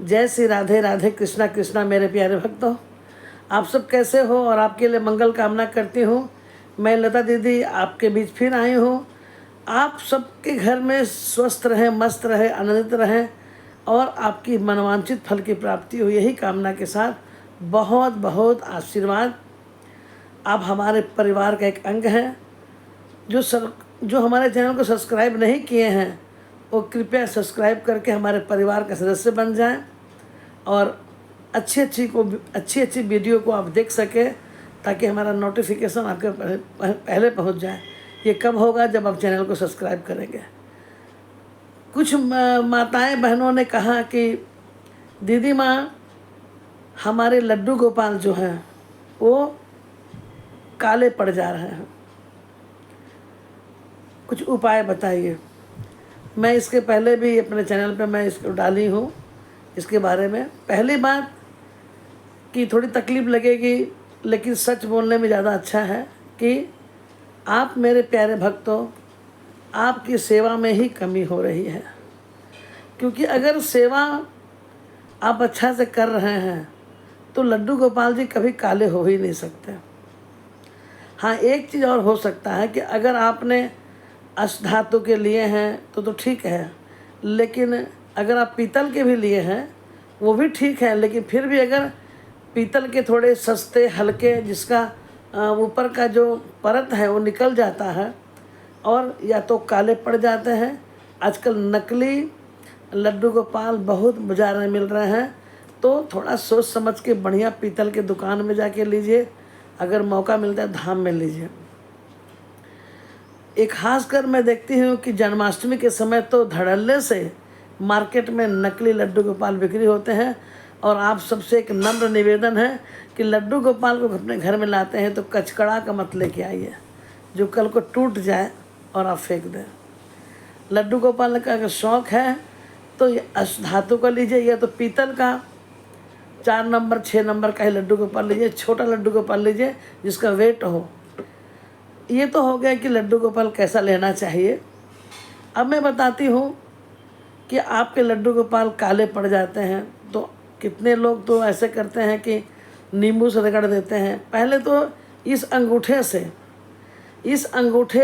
जय श्री राधे राधे, कृष्णा कृष्णा मेरे प्यारे भक्तों। आप सब कैसे हो और आपके लिए मंगल कामना करती हूँ। मैं लता दीदी आपके बीच फिर आई हूँ। आप सबके घर में स्वस्थ रहें, मस्त रहें, आनंदित रहें और आपकी मनोवांछित फल की प्राप्ति हो, यही कामना के साथ बहुत बहुत आशीर्वाद। आप हमारे परिवार का एक अंग हैं। जो हमारे चैनल को सब्सक्राइब नहीं किए हैं वो कृपया सब्सक्राइब करके हमारे परिवार का सदस्य बन जाएं और अच्छी अच्छी वीडियो को आप देख सकें, ताकि हमारा नोटिफिकेशन आपके पहले पहुंच जाए। ये कब होगा? जब आप चैनल को सब्सक्राइब करेंगे। कुछ माताएं बहनों ने कहा कि दीदी माँ, हमारे लड्डू गोपाल जो हैं वो काले पड़ जा रहे हैं, कुछ उपाय बताइए। मैं इसके पहले भी अपने चैनल पे मैं इसको डाली हूँ इसके बारे में। पहली बात कि थोड़ी तकलीफ़ लगेगी, लेकिन सच बोलने में ज़्यादा अच्छा है कि आप मेरे प्यारे भक्तों, आपकी सेवा में ही कमी हो रही है। क्योंकि अगर सेवा आप अच्छा से कर रहे हैं तो लड्डू गोपाल जी कभी काले हो ही नहीं सकते। हाँ, एक चीज़ और हो सकता है कि अगर आपने अष्टधातु के लिए हैं तो ठीक है, लेकिन अगर आप पीतल के भी लिए हैं वो भी ठीक है। लेकिन फिर भी अगर पीतल के थोड़े सस्ते हल्के, जिसका ऊपर का जो परत है वो निकल जाता है और या तो काले पड़ जाते हैं। आजकल नकली लड्डू गोपाल बहुत बाजार में मिल रहे हैं, तो थोड़ा सोच समझ के बढ़िया पीतल के दुकान में जाके लीजिए। अगर मौका मिलता है धाम में लीजिए। एक खासकर मैं देखती हूँ कि जन्माष्टमी के समय तो धड़ल्ले से मार्केट में नकली लड्डू गोपाल बिक्री होते हैं। और आप सबसे एक नम्र निवेदन है कि लड्डू गोपाल को अपने घर में लाते हैं तो कचकड़ा का मत लेके आइए, जो कल को टूट जाए और आप फेंक दें। लड्डू गोपाल का अगर शौक़ है तो ये अष्टधातु का लीजिए, या तो पीतल का 4 नंबर 6 नंबर का ही लड्डू गोपाल लीजिए। छोटा लड्डू गोपाल लीजिए जिसका वेट हो। ये तो हो गया कि लड्डू गोपाल कैसा लेना चाहिए। अब मैं बताती हूँ कि आपके लड्डू गोपाल काले पड़ जाते हैं तो कितने लोग तो ऐसे करते हैं कि नींबू से रगड़ देते हैं। पहले तो इस अंगूठे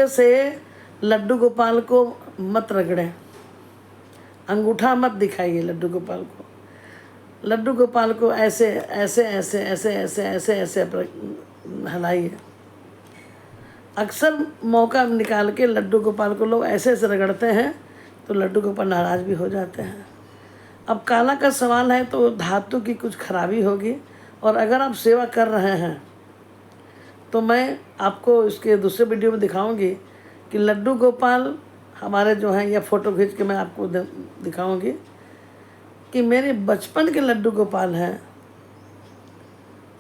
से लड्डू गोपाल को मत रगड़ें, अंगूठा मत दिखाइए लड्डू गोपाल को। लड्डू गोपाल को ऐसे ऐसे ऐसे ऐसे ऐसे ऐसे ऐसे हिलाइए। अक्सर मौका निकाल के लड्डू गोपाल को लोग ऐसे ऐसे रगड़ते हैं तो लड्डू गोपाल नाराज़ भी हो जाते हैं। अब काला का सवाल है तो धातु की कुछ खराबी होगी। और अगर आप सेवा कर रहे हैं तो मैं आपको इसके दूसरे वीडियो में दिखाऊंगी कि लड्डू गोपाल हमारे जो हैं, या फ़ोटो खींच के मैं आपको दिखाऊंगी कि मेरे बचपन के लड्डू गोपाल हैं।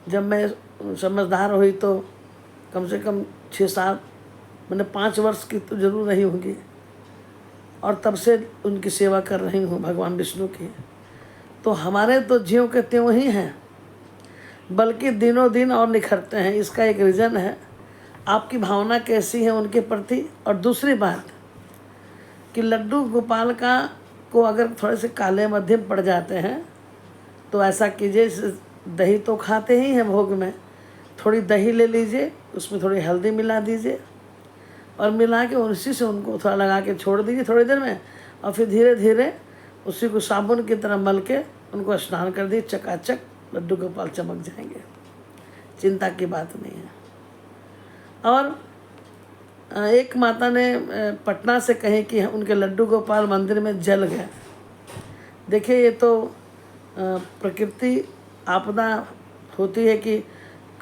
जब मैं समझदार हुई तो कम से कम 6-7 मैंने 5 वर्ष की तो ज़रूर रही होंगी, और तब से उनकी सेवा कर रही हूँ भगवान विष्णु की। तो हमारे तो ज्यों के त्यों ही हैं, बल्कि दिनों दिन और निखरते हैं। इसका एक रीज़न है आपकी भावना कैसी है उनके प्रति। और दूसरी बात कि लड्डू गोपाल को अगर थोड़े से काले मध्यम पड़ जाते हैं तो ऐसा कीजिए, दही तो खाते ही हैं भोग में, थोड़ी दही ले लीजिए, उसमें थोड़ी हल्दी मिला दीजिए और मिला के उसी से उनको थोड़ा लगा के छोड़ दीजिए थोड़ी देर में। और फिर धीरे धीरे उसी को साबुन की तरह मल के उनको स्नान कर दिए, चकाचक लड्डू गोपाल चमक जाएंगे। चिंता की बात नहीं है। और एक माता ने पटना से कही कि उनके लड्डू गोपाल मंदिर में जल गए। देखिए, ये तो प्रकृति आपदा होती है कि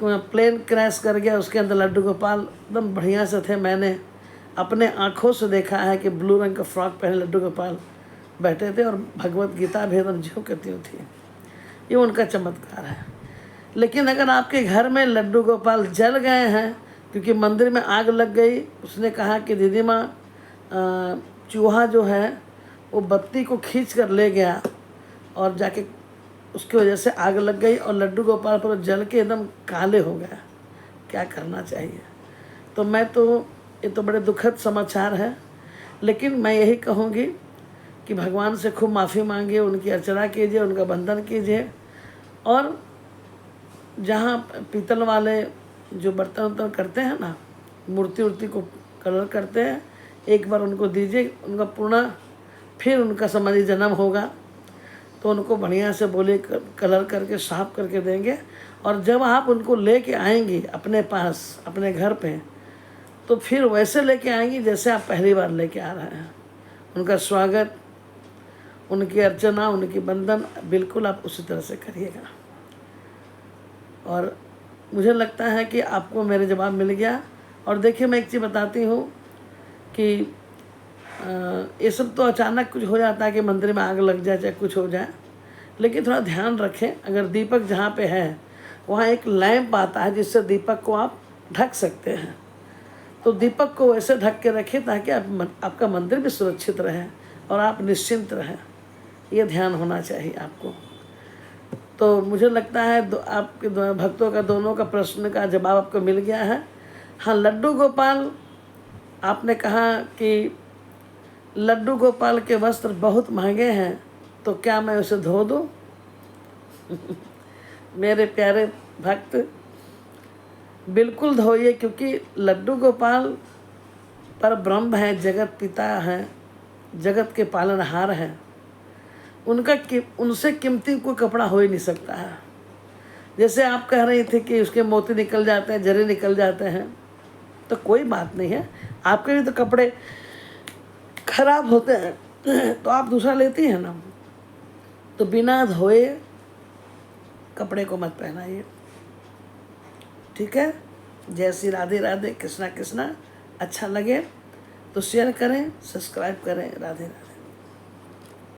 प्लेन क्रैश कर गया, उसके अंदर लड्डू गोपाल एकदम बढ़िया से थे। मैंने अपने आँखों से देखा है कि ब्लू रंग का फ्रॉक पहने लड्डू गोपाल बैठे थे और भगवत गीता भी एकदम ज्यों की त्यों थी। ये उनका चमत्कार है। लेकिन अगर आपके घर में लड्डू गोपाल जल गए हैं क्योंकि मंदिर में आग लग गई, उसने कहा कि दीदी माँ, चूहा जो है वो बत्ती को खींच कर ले गया और जाके उसकी वजह से आग लग गई और लड्डू गोपाल पर जल के एकदम काले हो गया। क्या करना चाहिए? तो ये तो बड़े दुखद समाचार है। लेकिन मैं यही कहूँगी कि भगवान से खूब माफ़ी मांगिए, उनकी अर्चना कीजिए, उनका वंदन कीजिए। और जहाँ पीतल वाले जो बर्तन वर्तन करते हैं ना, मूर्ति उर्ति को कलर करते हैं, एक बार उनको दीजिए, उनका पूर्ण फिर उनका समाधि जन्म होगा तो उनको बढ़िया से बोले कलर करके साफ करके देंगे। और जब आप उनको लेके आएंगी अपने पास अपने घर पे, तो फिर वैसे लेके आएंगी जैसे आप पहली बार लेके आ रहे हैं। उनका स्वागत, उनकी अर्चना, उनकी वंदन बिल्कुल आप उसी तरह से करिएगा। और मुझे लगता है कि आपको मेरे जवाब मिल गया। और देखिए, मैं एक चीज़ बताती हूँ कि ये सब तो अचानक कुछ हो जाता है कि मंदिर में आग लग जाए चाहे कुछ हो जाए, लेकिन थोड़ा ध्यान रखें। अगर दीपक जहाँ पे है वहाँ एक लैंप आता है जिससे दीपक को आप ढक सकते हैं, तो दीपक को वैसे ढक के रखें ताकि आपका मंदिर भी सुरक्षित रहे और आप निश्चिंत रहें। ये ध्यान होना चाहिए आपको। तो मुझे लगता है आपके भक्तों का दोनों का प्रश्न का जवाब आपको मिल गया है। हाँ, लड्डू गोपाल, आपने कहा कि लड्डू गोपाल के वस्त्र बहुत महंगे हैं, तो क्या मैं उसे धो दूँ? मेरे प्यारे भक्त, बिल्कुल धोइए, क्योंकि लड्डू गोपाल पर ब्रह्म है, जगत पिता है, जगत के पालनहार हैं। उनसे कीमती कोई कपड़ा हो ही नहीं सकता है। जैसे आप कह रही थी कि उसके मोती निकल जाते हैं, जरे निकल जाते हैं, तो कोई बात नहीं है, आपके भी तो कपड़े खराब होते हैं तो आप दूसरा लेती हैं ना। तो बिना धोए कपड़े को मत पहनाइए, ठीक है। जय श्री राधे राधे, कृष्णा कृष्णा। अच्छा लगे तो शेयर करें, सब्सक्राइब करें। राधे राधे।